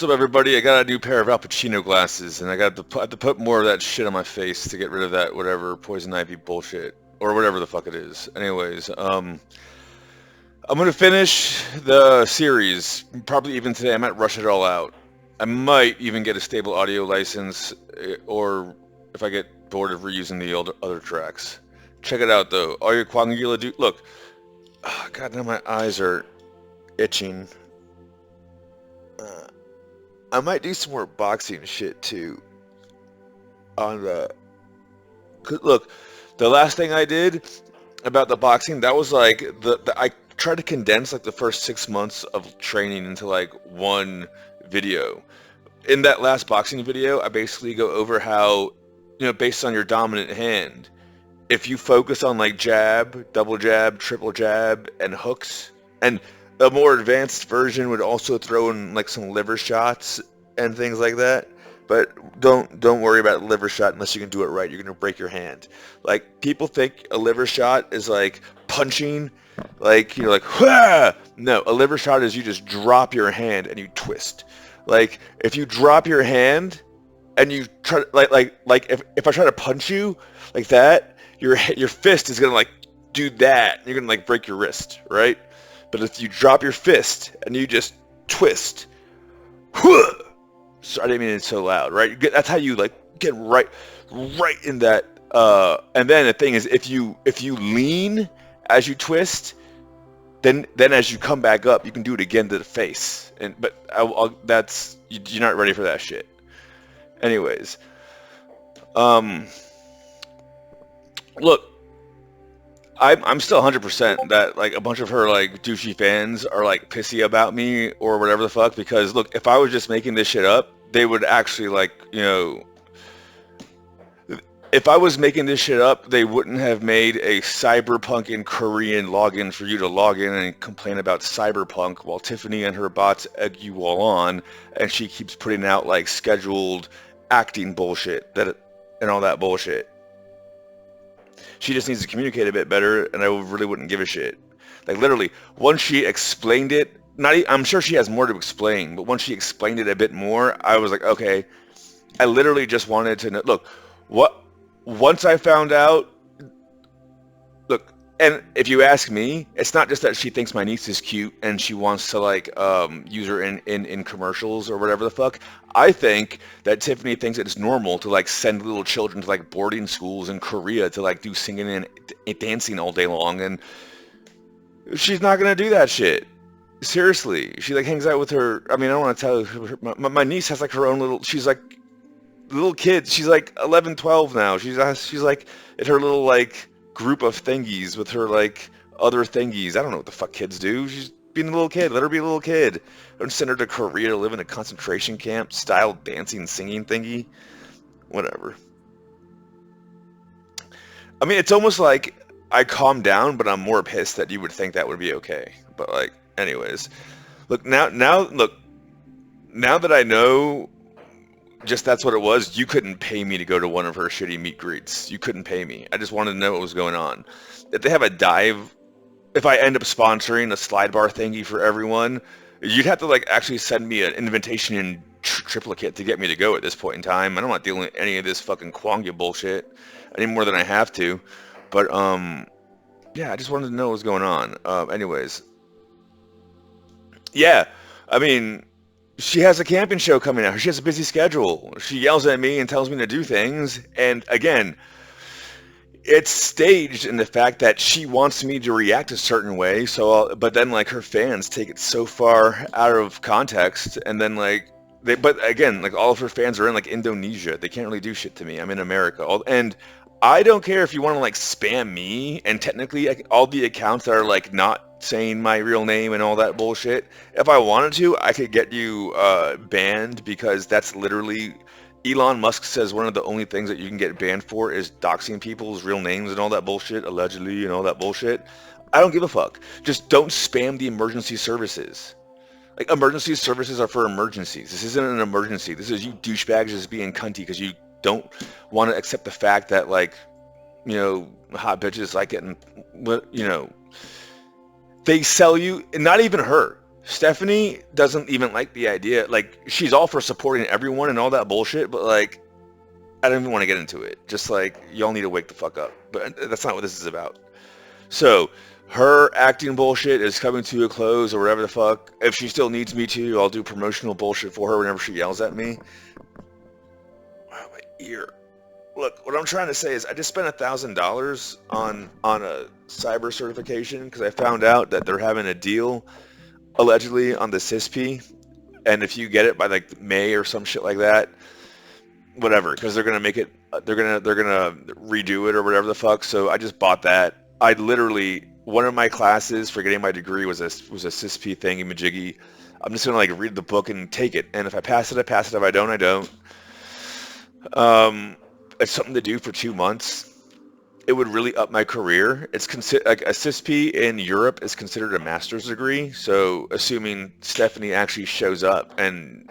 What's up, everybody? I got a new pair of Al Pacino glasses, and I have to put more of that shit on my face to get rid of that whatever poison ivy bullshit or whatever the fuck it is. Anyways, I'm gonna finish the series probably even today. I might rush it all out. I might even get a stable audio license, or if I get bored of reusing the other tracks. Check it out though. All your Quangula do. Look, God, now my eyes are itching. Uh, I might do some more boxing shit too. On the 'cause look, the last thing I did about the boxing, that was like I tried to condense like the first 6 months of training into like one video. In that last boxing video, I basically go over how, based on your dominant hand, if you focus on like jab, double jab, triple jab, and hooks, and a more advanced version would also throw in like some liver shots and things like that. But don't worry about liver shot unless you can do it right. You're gonna break your hand. Like people think a liver shot is like punching, like like Wah! No, a liver shot is you just drop your hand and you twist. Like if you drop your hand and you try like if I try to punch you like that, your fist is gonna like do that. You're gonna like break your wrist, right? But if you drop your fist and you just twist, so I didn't mean it's so loud, right? That's how you like get right in that. And then the thing is, if you lean as you twist, then as you come back up, you can do it again to the face. But that's you're not ready for that shit. Anyways, look. I'm still 100% that like a bunch of her like douchey fans are like pissy about me or whatever the fuck, because look, if I was just making this shit up, they would actually like, if I was making this shit up, they wouldn't have made a cyberpunk in Korean login for you to log in and complain about cyberpunk while Tiffany and her bots egg you all on, and she keeps putting out like scheduled acting bullshit and all that bullshit. She just needs to communicate a bit better, and I really wouldn't give a shit. Like literally, once she explained it, I'm sure she has more to explain, but once she explained it a bit more, I was like, okay. I literally just wanted to know. Look, once I found out, look, and if you ask me, it's not just that she thinks my niece is cute and she wants to like use her in commercials or whatever the fuck. I think that Tiffany thinks it's normal to like send little children to like boarding schools in Korea to like do singing and dancing all day long, and she's not gonna do that shit. Seriously, she like hangs out with her. I mean, I don't want to tell her. My niece has like her own little. She's like little kid. She's like 11, 12 now. She's like in her little like group of thingies with her like other thingies. I don't know what the fuck kids do. She's being a little kid. Let her be a little kid. Don't send her to Korea to live in a concentration camp style dancing singing thingy. Whatever. I mean, it's almost like I calmed down, but I'm more pissed that you would think that would be okay. But like, anyways, look now that I know just that's what it was. You couldn't pay me to go to one of her shitty meet greets. You couldn't pay me. I just wanted to know what was going on. If they have a dive, if I end up sponsoring a slide bar thingy for everyone, you'd have to like actually send me an invitation in triplicate to get me to go at this point in time. And I'm not dealing with any of this fucking Kwangya bullshit any more than I have to. But yeah, I just wanted to know what was going on. Anyways, yeah, I mean, she has a camping show coming out. She has a busy schedule. She yells at me and tells me to do things. And again, it's staged in the fact that she wants me to react a certain way. So, but then like her fans take it so far out of context, and then like but again, like all of her fans are in like Indonesia. They can't really do shit to me. I'm in America, and I don't care if you want to like spam me. And technically, like, all the accounts that are like not saying my real name and all that bullshit. If I wanted to, I could get you banned, because that's literally Elon Musk says one of the only things that you can get banned for is doxing people's real names and all that bullshit, allegedly, and all that bullshit. I don't give a fuck. Just don't spam the emergency services. Like, emergency services are for emergencies. This isn't an emergency. This is you douchebags just being cunty because you don't want to accept the fact that, like, hot bitches like getting, they sell you, not even her. Stephanie doesn't even like the idea. Like, she's all for supporting everyone and all that bullshit, but like, I don't even want to get into it. Just like, y'all need to wake the fuck up. But that's not what this is about. So, her acting bullshit is coming to a close or whatever the fuck. If she still needs me to, I'll do promotional bullshit for her whenever she yells at me. Wow, my ear. Look, what I'm trying to say is I just spent $1,000 on a cyber certification because I found out that they're having a deal allegedly on the CISP, and if you get it by like May or some shit like that, whatever, because they're gonna make it, they're gonna redo it or whatever the fuck. So I just bought that. I literally, one of my classes for getting my degree was a CISP thingy majiggy. I'm just gonna like read the book and take it, and if I pass it, I pass it. If I don't, I don't. It's something to do for 2 months. It would really up my career. It's considered like a CISP in Europe is considered a master's degree. So assuming Stephanie actually shows up and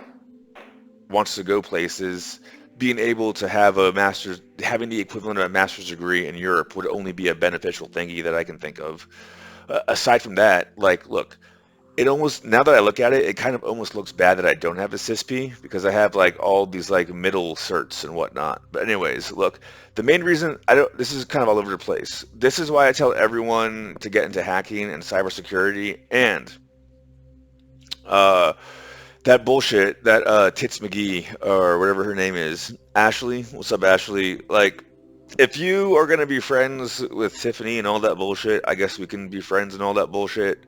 wants to go places, being able to have a master's, having the equivalent of a master's degree in Europe would only be a beneficial thingy that I can think of. Aside from that, like, look, it almost, now that I look at it, it kind of almost looks bad that I don't have a CISP because I have like all these like middle certs and whatnot. But anyways, look, the main reason I don't, this is kind of all over the place. This is why I tell everyone to get into hacking and cybersecurity and that bullshit, that Tits McGee or whatever her name is, Ashley. What's up, Ashley? Like, if you are going to be friends with Tiffany and all that bullshit, I guess we can be friends and all that bullshit.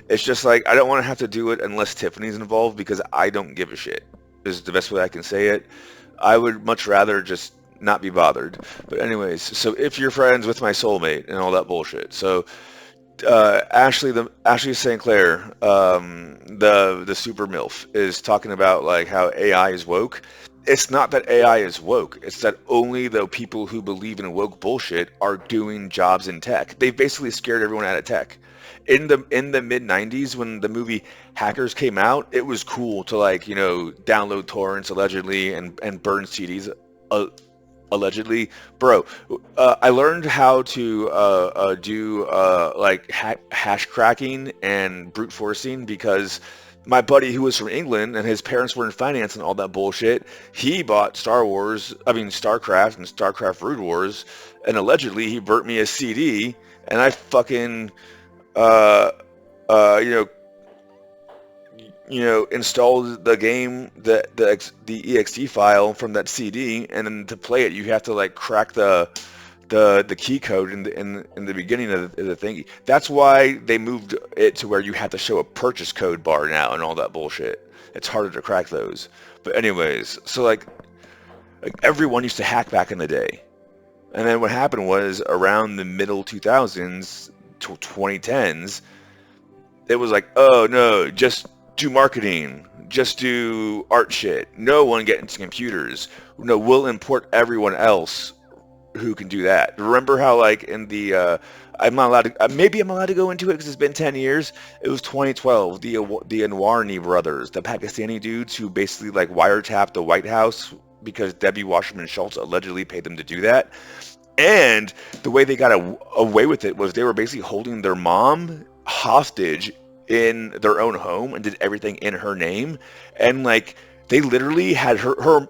It's just like, I don't want to have to do it unless Tiffany's involved because I don't give a shit, is the best way I can say it. I would much rather just not be bothered. But anyways, so if you're friends with my soulmate and all that bullshit. So Ashley St. Clair, the super MILF, is talking about like how AI is woke. It's not that AI is woke. It's that only the people who believe in woke bullshit are doing jobs in tech. They've basically scared everyone out of tech. In the mid '90s, when the movie Hackers came out, it was cool to like download torrents allegedly and burn CDs. Allegedly, bro. I learned how to do like hash cracking and brute forcing because my buddy who was from England and his parents were in finance and all that bullshit, he bought StarCraft and StarCraft Brood Wars, and allegedly he burnt me a CD, and I fucking uh uh you know installed the game, the exe file from that CD, and then to play it, you have to like crack the key code in the beginning of the thingy. That's why they moved it to where you have to show a purchase code bar now and all that bullshit. It's harder to crack those. But anyways, so like everyone used to hack back in the day, and then what happened was around the middle 2000s to 2010s, it was like, oh no, just do marketing, just do art shit. No one get into computers. No, we'll import everyone else who can do that. Remember how like in the I'm not allowed to, maybe I'm allowed to go into it because it's been 10 years. It was 2012. The Anwarni brothers, the Pakistani dudes who basically like wiretapped the White House because Debbie Wasserman Schultz allegedly paid them to do that. And the way they got away with it was they were basically holding their mom hostage in their own home and did everything in her name, and like they literally had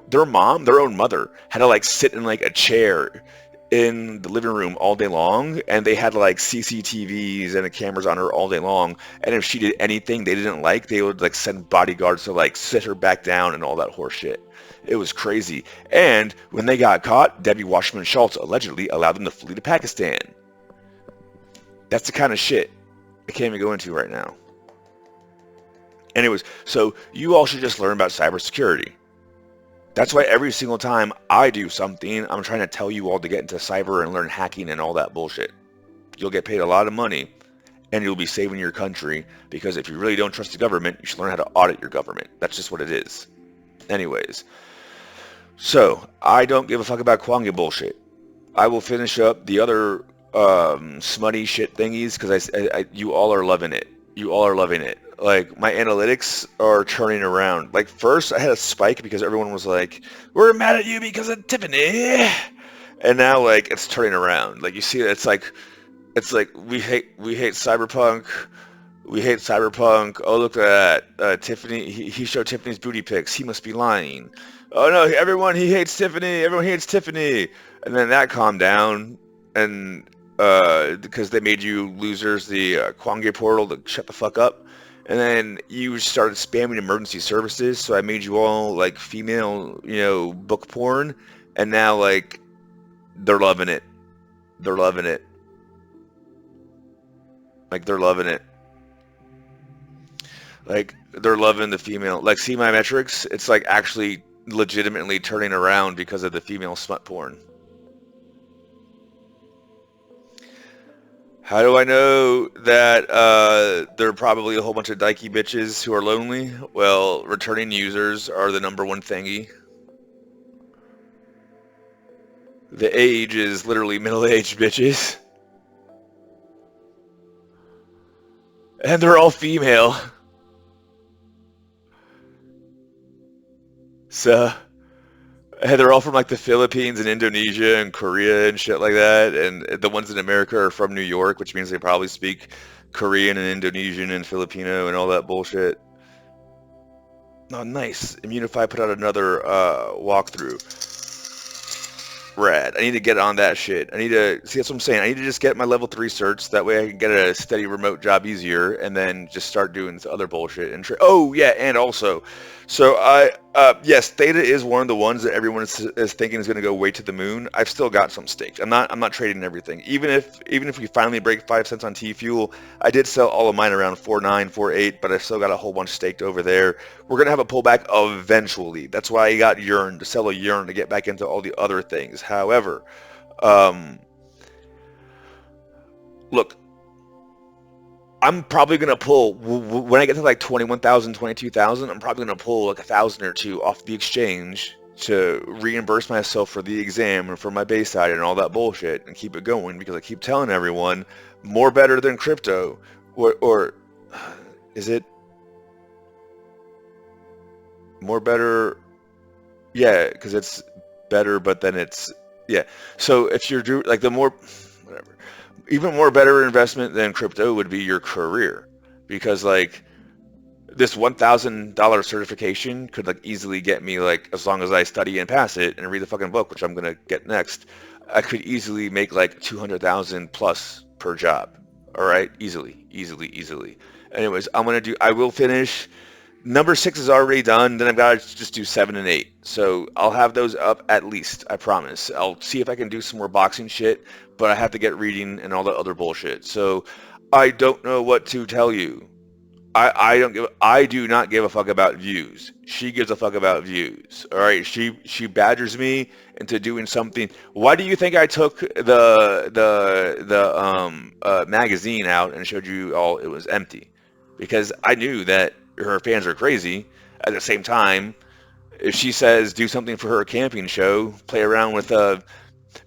their mom, their own mother, had to like sit in like a chair in the living room all day long, and they had like CCTVs and the cameras on her all day long, and if she did anything they didn't like, they would like send bodyguards to like sit her back down and all that horse shit. It was crazy. And when they got caught, Debbie Wasserman Schultz allegedly allowed them to flee to Pakistan. That's the kind of shit I can't even go into right now. Anyways, so you all should just learn about cybersecurity. That's why every single time I do something, I'm trying to tell you all to get into cyber and learn hacking and all that bullshit. You'll get paid a lot of money, and you'll be saving your country, because if you really don't trust the government, you should learn how to audit your government. That's just what it is. Anyways, so I don't give a fuck about Kwangya bullshit. I will finish up the other smutty shit thingies because you all are loving it. You all are loving it. Like, my analytics are turning around. Like, first I had a spike because everyone was like, we're mad at you because of Tiffany. And now, like, it's turning around. Like, you see, it's like we hate Cyberpunk. We hate Cyberpunk. Oh, look at that. Tiffany, he showed Tiffany's booty pics. He must be lying. Oh no, everyone, he hates Tiffany. Everyone hates Tiffany. And then that calmed down, and because they made you losers the Kwange portal to shut the fuck up. And then you started spamming emergency services, so I made you all like female, book porn, and now like they're loving it. They're loving it. Like they're loving it. Like they're loving the female. Like see my metrics? It's like actually legitimately turning around because of the female smut porn. How do I know that there are probably a whole bunch of dykey bitches who are lonely? Well, returning users are the number one thingy. The age is literally middle-aged bitches. And they're all female. So, and they're all from like the Philippines and Indonesia and Korea and shit like that. And the ones in America are from New York, which means they probably speak Korean and Indonesian and Filipino and all that bullshit. Oh, nice. Immunify put out another walkthrough. Rad. I need to get on that shit. I need to see. That's what I'm saying. I need to just get my level 3 certs. That way I can get a steady remote job easier, and then just start doing other bullshit. And oh yeah, and also, so yes, Theta is one of the ones that everyone is thinking is going to go way to the moon. I've still got some stakes. I'm not trading everything. Even if we finally break 5 cents on T Fuel, I did sell all of mine around 4.9, 4.8, but I've still got a whole bunch staked over there. We're gonna have a pullback eventually. That's why I got Yearn to sell a Yearn to get back into all the other things. However, look, I'm probably gonna pull when I get to like 21,000, 22,000. I'm probably gonna pull like 1,000 or two off the exchange to reimburse myself for the exam and for my base side and all that bullshit and keep it going because I keep telling everyone more better than crypto or is it more better? Yeah, because it's better, but then it's yeah. So if you're like the more whatever, even more better investment than crypto would be your career, because like this $1,000 certification could like easily get me like as long as I study and pass it and read the fucking book, which I'm gonna get next. I could easily make like 200,000 plus per job. All right, easily, easily, easily. Anyways, I will finish. Number 6 is already done. Then I've got to just do 7 and 8. So I'll have those up at least. I promise. I'll see if I can do some more boxing shit, but I have to get reading and all that other bullshit. So I don't know what to tell you. I do not give a fuck about views. She gives a fuck about views. All right. She badgers me into doing something. Why do you think I took the magazine out and showed you all it was empty? Because I knew that her fans are crazy. At the same time, if she says do something for her camping show, play around with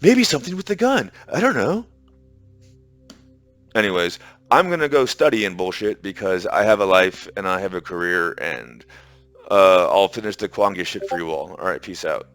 maybe something with the gun. I don't know. Anyways, I'm gonna go study and bullshit because I have a life and I have a career and I'll finish the Kwange shit for you all. All right, peace out.